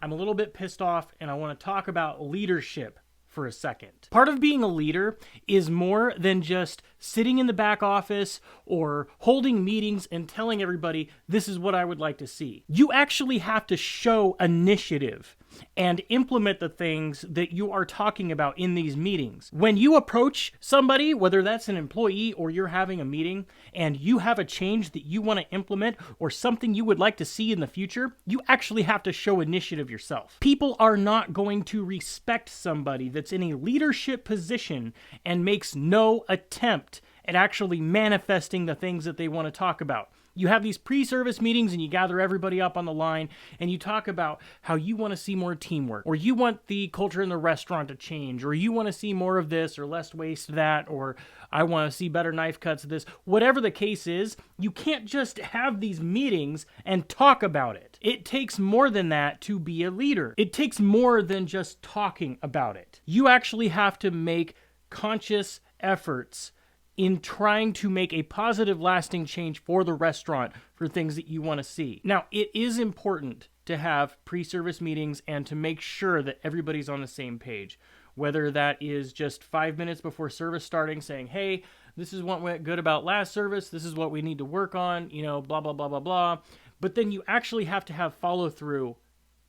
I'm a little bit pissed off and I want to talk about leadership for a second. Part of being a leader is more than just sitting in the back office or holding meetings and telling everybody, this is what I would like to see. You actually have to show initiative and implement the things that you are talking about in these meetings. When you approach somebody, whether that's an employee or you're having a meeting, and you have a change that you want to implement or something you would like to see in the future, you actually have to show initiative yourself. People are not going to respect somebody that's in a leadership position and makes no attempt at actually manifesting the things that they want to talk about. You have these pre-service meetings and you gather everybody up on the line and you talk about how you want to see more teamwork, or you want the culture in the restaurant to change, or you want to see more of this or less waste that, or I want to see better knife cuts of this. Whatever the case is, you can't just have these meetings and talk about it. It takes more than that to be a leader. It takes more than just talking about it. You actually have to make conscious efforts in trying to make a positive, lasting change for the restaurant for things that you want to see. Now, it is important to have pre-service meetings and to make sure that everybody's on the same page. Whether that is just 5 minutes before service starting saying, hey, this is what went good about last service, this is what we need to work on, blah, blah, blah, blah, blah. But then you actually have to have follow-through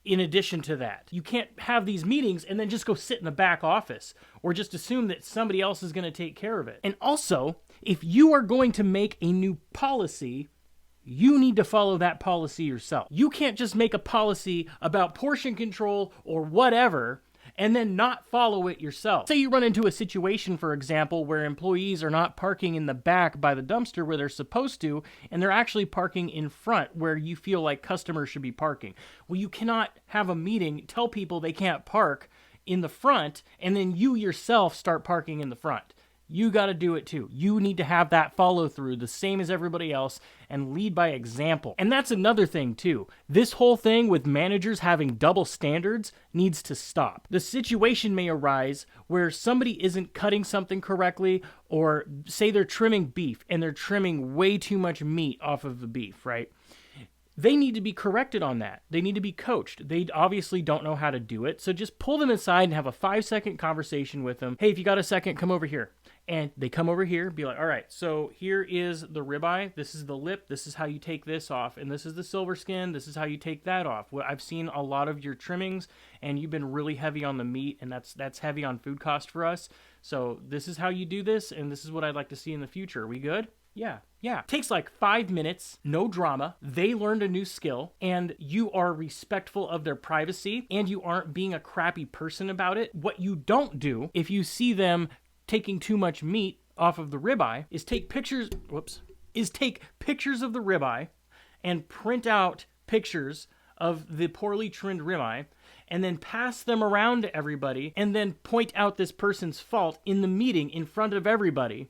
in addition to that. You can't have these meetings and then just go sit in the back office or just assume that somebody else is going to take care of it. And also, if you are going to make a new policy, you need to follow that policy yourself. You can't just make a policy about portion control or whatever and then not follow it yourself. Say you run into a situation, for example, where employees are not parking in the back by the dumpster where they're supposed to, and they're actually parking in front where you feel like customers should be parking. Well, you cannot have a meeting, tell people they can't park in the front, and then you yourself start parking in the front. You got to do it too. You need to have that follow through the same as everybody else and lead by example. And that's another thing too. This whole thing with managers having double standards needs to stop. The situation may arise where somebody isn't cutting something correctly, or say they're trimming beef and they're trimming way too much meat off of the beef, right? They need to be corrected on that. They need to be coached. They obviously don't know how to do it. So just pull them aside and have a 5-second conversation with them. Hey, if you got a second, come over here. And they come over here, be like, all right, so here is the ribeye. This is the lip. This is how you take this off. And this is the silver skin. This is how you take that off. Well, I've seen a lot of your trimmings, and you've been really heavy on the meat, and that's heavy on food cost for us. So this is how you do this, and this is what I'd like to see in the future. Are we good? Yeah. Takes like 5 minutes, no drama. They learned a new skill, and you are respectful of their privacy, and you aren't being a crappy person about it. What you don't do, if you see them taking too much meat off of the ribeye, is take pictures of the ribeye and print out pictures of the poorly trimmed ribeye and then pass them around to everybody and then point out this person's fault in the meeting in front of everybody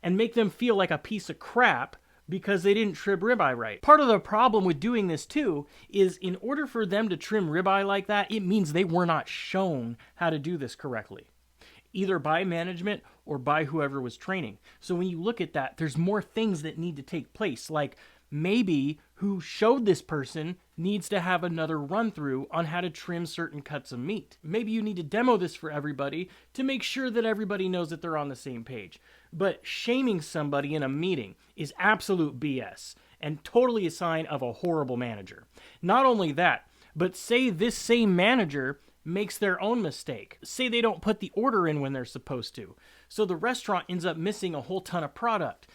and make them feel like a piece of crap because they didn't trim ribeye right. Part of the problem with doing this too is in order for them to trim ribeye like that, it means they were not shown how to do this correctly, either by management or by whoever was training. So when you look at that, there's more things that need to take place, like maybe who showed this person needs to have another run through on how to trim certain cuts of meat. Maybe you need to demo this for everybody to make sure that everybody knows that they're on the same page. But shaming somebody in a meeting is absolute BS and totally a sign of a horrible manager. Not only that, but say this same manager makes their own mistake. Say they don't put the order in when they're supposed to. So the restaurant ends up missing a whole ton of product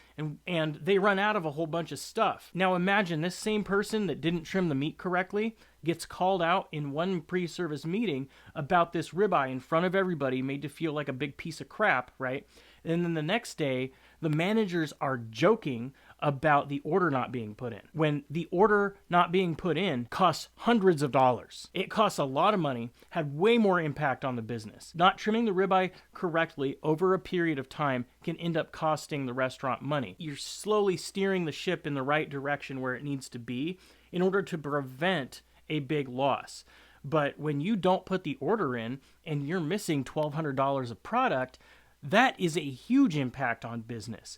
and they run out of a whole bunch of stuff. Now imagine this same person that didn't trim the meat correctly gets called out in one pre-service meeting about this ribeye in front of everybody, made to feel like a big piece of crap, right? And then the next day, the managers are joking about the order not being put in, when the order not being put in costs hundreds of dollars. It costs a lot of money, had way more impact on the business. Not trimming the ribeye correctly over a period of time can end up costing the restaurant money. You're slowly steering the ship in the right direction where it needs to be in order to prevent a big loss. But when you don't put the order in and you're missing $1,200 of product, that is a huge impact on business.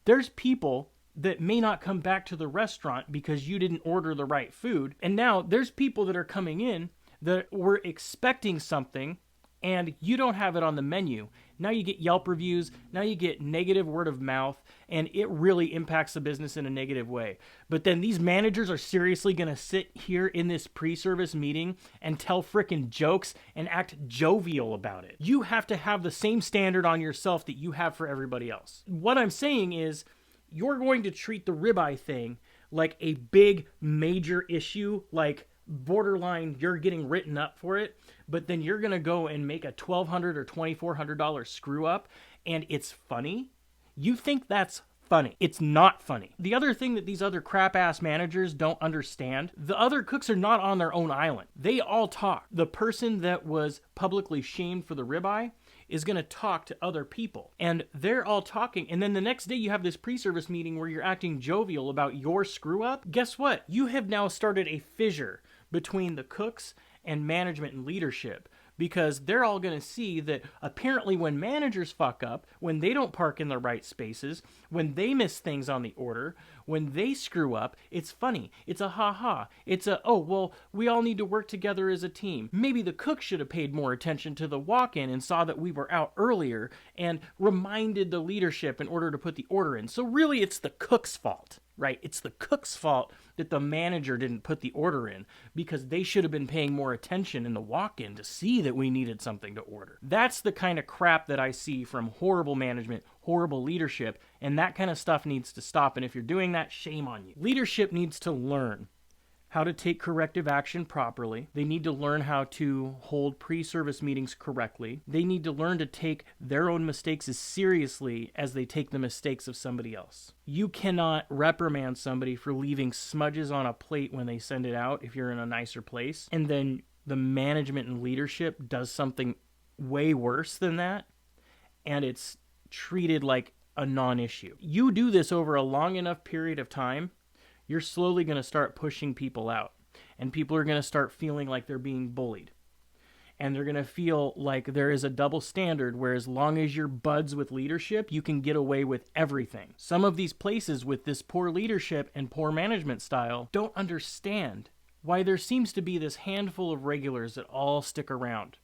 There's people that may not come back to the restaurant because you didn't order the right food. And now there's people that are coming in that we're expecting something and you don't have it on the menu. Now you get Yelp reviews, now you get negative word of mouth, and it really impacts the business in a negative way. But then these managers are seriously going to sit here in this pre-service meeting and tell frickin' jokes and act jovial about it. You have to have the same standard on yourself that you have for everybody else. What I'm saying is, you're going to treat the ribeye thing like a big major issue, like borderline you're getting written up for it, but then you're going to go and make a $1,200 or $2,400 screw up and it's funny. You think that's funny. It's not funny. The other thing that these other crap ass managers don't understand, the other cooks are not on their own island. They all talk. The person that was publicly shamed for the ribeye is going to talk to other people, and they're all talking, and then the next day you have this pre-service meeting where you're acting jovial about your screw up. Guess what? You have now started a fissure between the cooks and management and leadership, because they're all going to see that apparently when managers fuck up, when they don't park in the right spaces, when they miss things on the order, when they screw up, it's funny. It's a ha-ha. It's a, oh, well, we all need to work together as a team. Maybe the cook should have paid more attention to the walk-in and saw that we were out earlier and reminded the leadership in order to put the order in. So really, it's the cook's fault, right? It's the cook's fault that the manager didn't put the order in, because they should have been paying more attention in the walk-in to see that we needed something to order. That's the kind of crap that I see from horrible management, horrible leadership, and that kind of stuff needs to stop. And if you're doing that, shame on you. Leadership needs to learn how to take corrective action properly. They need to learn how to hold pre-service meetings correctly. They need to learn to take their own mistakes as seriously as they take the mistakes of somebody else. You cannot reprimand somebody for leaving smudges on a plate when they send it out if you're in a nicer place, and then the management and leadership does something way worse than that, and it's treated like a non-issue. You do this over a long enough period of time, you're slowly going to start pushing people out. And people are going to start feeling like they're being bullied. And they're going to feel like there is a double standard where as long as you're buds with leadership, you can get away with everything. Some of these places with this poor leadership and poor management style don't understand why there seems to be this handful of regulars that all stick around.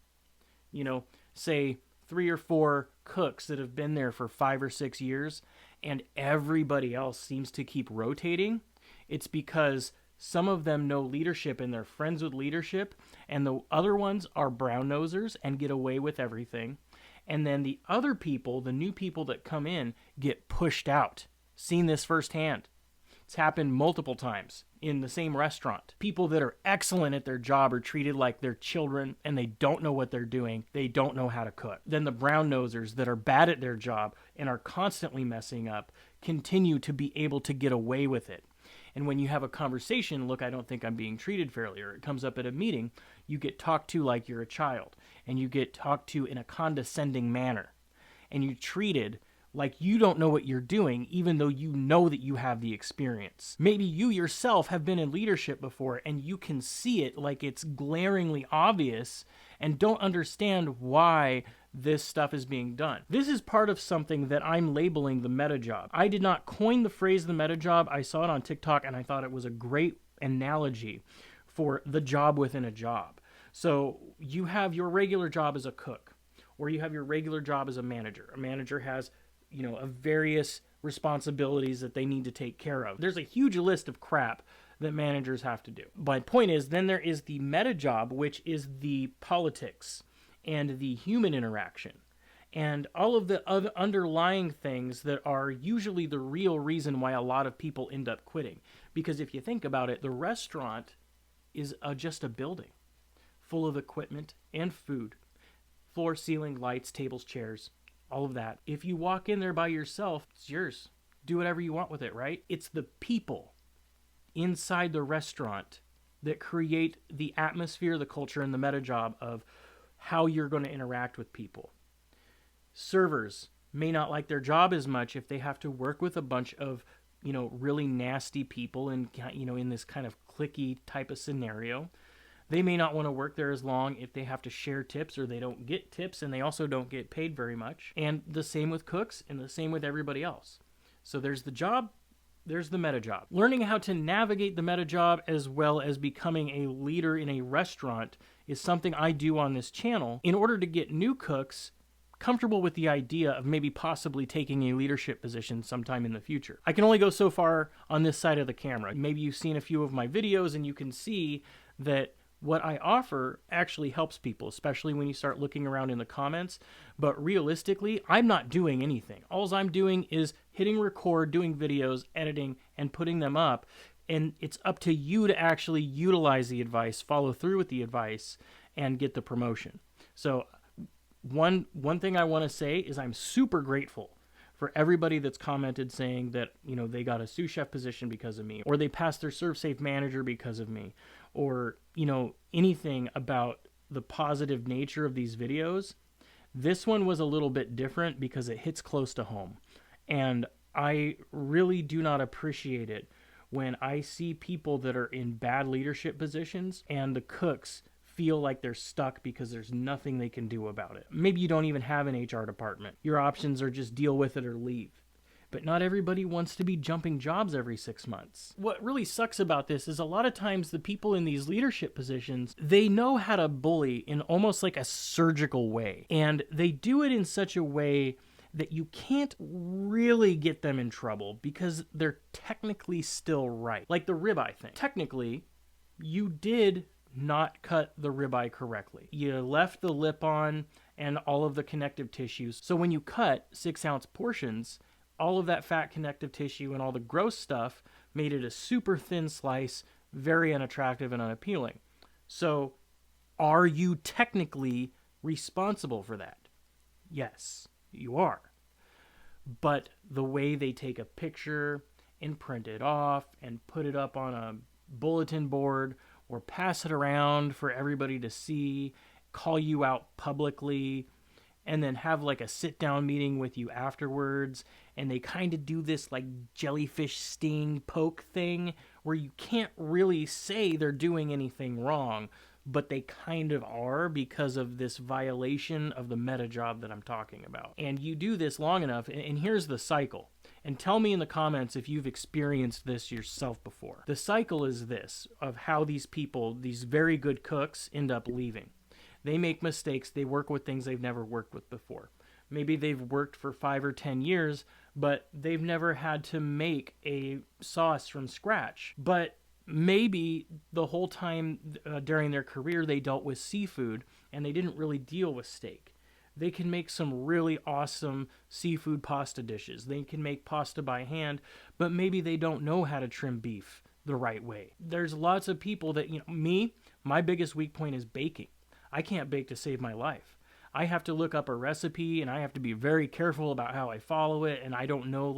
You know, say 3 or 4 cooks that have been there for 5 or 6 years, and everybody else seems to keep rotating. It's because some of them know leadership and they're friends with leadership, and the other ones are brown nosers and get away with everything. And then the other people, the new people that come in, get pushed out. Seen this firsthand. It's happened multiple times in the same restaurant. People that are excellent at their job are treated like they're children and they don't know what they're doing. They don't know how to cook. Then the brown nosers that are bad at their job and are constantly messing up continue to be able to get away with it. And when you have a conversation, look, I don't think I'm being treated fairly, or it comes up at a meeting, you get talked to like you're a child, and you get talked to in a condescending manner, and you're treated like you don't know what you're doing, even though you know that you have the experience. Maybe you yourself have been in leadership before, and you can see it like it's glaringly obvious, and don't understand why this stuff is being done. This is part of something that I'm labeling the meta job. I did not coin the phrase the meta job. I saw it on TikTok and I thought it was a great analogy for the job within a job. So you have your regular job as a cook, or you have your regular job as a manager. A manager has, a various responsibilities that they need to take care of. There's a huge list of crap that managers have to do. My point is, then there is the meta job, which is the politics and the human interaction and all of the other underlying things that are usually the real reason why a lot of people end up quitting. Because if you think about it, the restaurant is just a building full of equipment and food, floor, ceiling, lights, tables, chairs, all of that. If you walk in there by yourself, it's yours. Do whatever you want with it, right? It's the people inside the restaurant that create the atmosphere, the culture, and the meta job of how you're going to interact with people. Servers may not like their job as much if they have to work with a bunch of, really nasty people and, in this kind of cliquey type of scenario. They may not want to work there as long if they have to share tips, or they don't get tips and they also don't get paid very much. And the same with cooks and the same with everybody else. So there's the job there's the meta job. Learning how to navigate the meta job as well as becoming a leader in a restaurant is something I do on this channel in order to get new cooks comfortable with the idea of maybe possibly taking a leadership position sometime in the future. I can only go so far on this side of the camera. Maybe you've seen a few of my videos and you can see that what I offer actually helps people, especially when you start looking around in the comments. But realistically, I'm not doing anything. All I'm doing is hitting record, doing videos, editing, and putting them up. And it's up to you to actually utilize the advice, follow through with the advice, and get the promotion. So one thing I want to say is I'm super grateful for everybody that's commented saying that, they got a sous chef position because of me, or they passed their ServSafe manager because of me, or, anything about the positive nature of these videos. This one was a little bit different because it hits close to home. And I really do not appreciate it when I see people that are in bad leadership positions and the cooks feel like they're stuck because there's nothing they can do about it. Maybe you don't even have an HR department. Your options are just deal with it or leave. But not everybody wants to be jumping jobs every 6 months. What really sucks about this is a lot of times the people in these leadership positions, they know how to bully in almost like a surgical way. And they do it in such a way that you can't really get them in trouble because they're technically still right. Like the ribeye thing. Technically, you did not cut the ribeye correctly. You left the lip on and all of the connective tissues. So when you cut 6-ounce portions, all of that fat connective tissue and all the gross stuff made it a super thin slice, very unattractive and unappealing. So are you technically responsible for that? Yes, you are. But the way they take a picture and print it off and put it up on a bulletin board or pass it around for everybody to see, call you out publicly, and then have like a sit-down meeting with you afterwards, and they kind of do this like jellyfish sting poke thing where you can't really say they're doing anything wrong, but they kind of are because of this violation of the meta job that I'm talking about. And you do this long enough, and here's the cycle. And tell me in the comments if you've experienced this yourself before. The cycle is this, of how these people, these very good cooks, end up leaving. They make mistakes. They work with things they've never worked with before. Maybe they've worked for 5 or 10 years, but they've never had to make a sauce from scratch. But maybe the whole time during their career they dealt with seafood and they didn't really deal with steak. They can make some really awesome seafood pasta dishes. They can make pasta by hand, but maybe they don't know how to trim beef the right way. There's lots of people that, my biggest weak point is baking. I can't bake to save my life. I have to look up a recipe and I have to be very careful about how I follow it. And I don't know,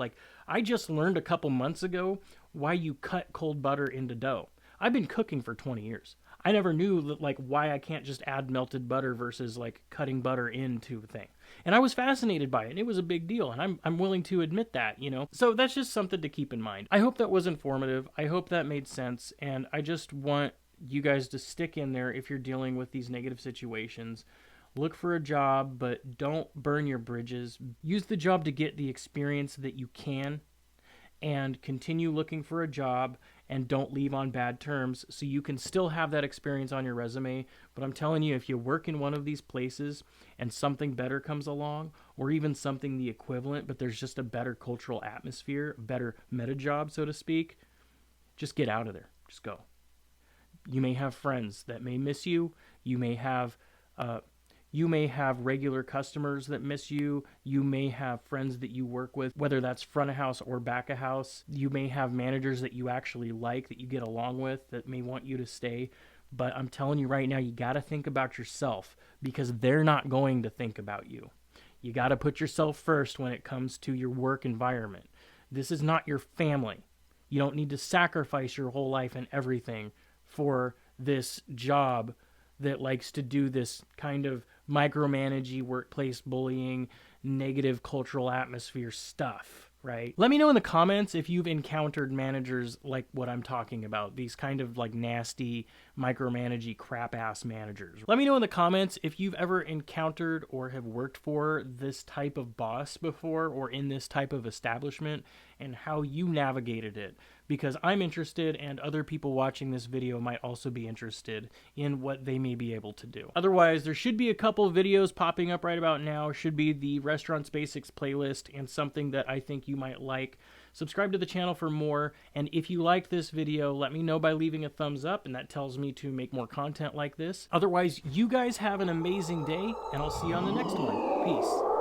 I just learned a couple months ago why you cut cold butter into dough. I've been cooking for 20 years. I never knew why I can't just add melted butter versus cutting butter into a thing. And I was fascinated by it, and it was a big deal, and I'm willing to admit that, So that's just something to keep in mind. I hope that was informative. I hope that made sense, and I just want you guys to stick in there if you're dealing with these negative situations. Look for a job, but don't burn your bridges. Use the job to get the experience that you can, and continue looking for a job, and don't leave on bad terms so you can still have that experience on your resume. But I'm telling you, if you work in one of these places and something better comes along, or even something the equivalent, but there's just a better cultural atmosphere, a better meta job, so to speak, just get out of there. Just go. You may have friends that may miss you. You may have regular customers that miss you. You may have friends that you work with, whether that's front of house or back of house. You may have managers that you actually like, that you get along with, that may want you to stay. But I'm telling you right now, you got to think about yourself, because they're not going to think about you. You got to put yourself first when it comes to your work environment. This is not your family. You don't need to sacrifice your whole life and everything for this job that likes to do this kind of micromanagey, workplace bullying, negative cultural atmosphere stuff, right? Let me know in the comments if you've encountered managers like what I'm talking about, these kind of like nasty, micromanagey, crap-ass managers. Let me know in the comments if you've ever encountered or have worked for this type of boss before or in this type of establishment and how you navigated it, because I'm interested and other people watching this video might also be interested in what they may be able to do. Otherwise, there should be a couple videos popping up right about now. Should be the Restaurants Basics playlist and something that I think you might like. Subscribe to the channel for more, and if you liked this video, let me know by leaving a thumbs up, and that tells me to make more content like this. Otherwise, you guys have an amazing day, and I'll see you on the next one. Peace.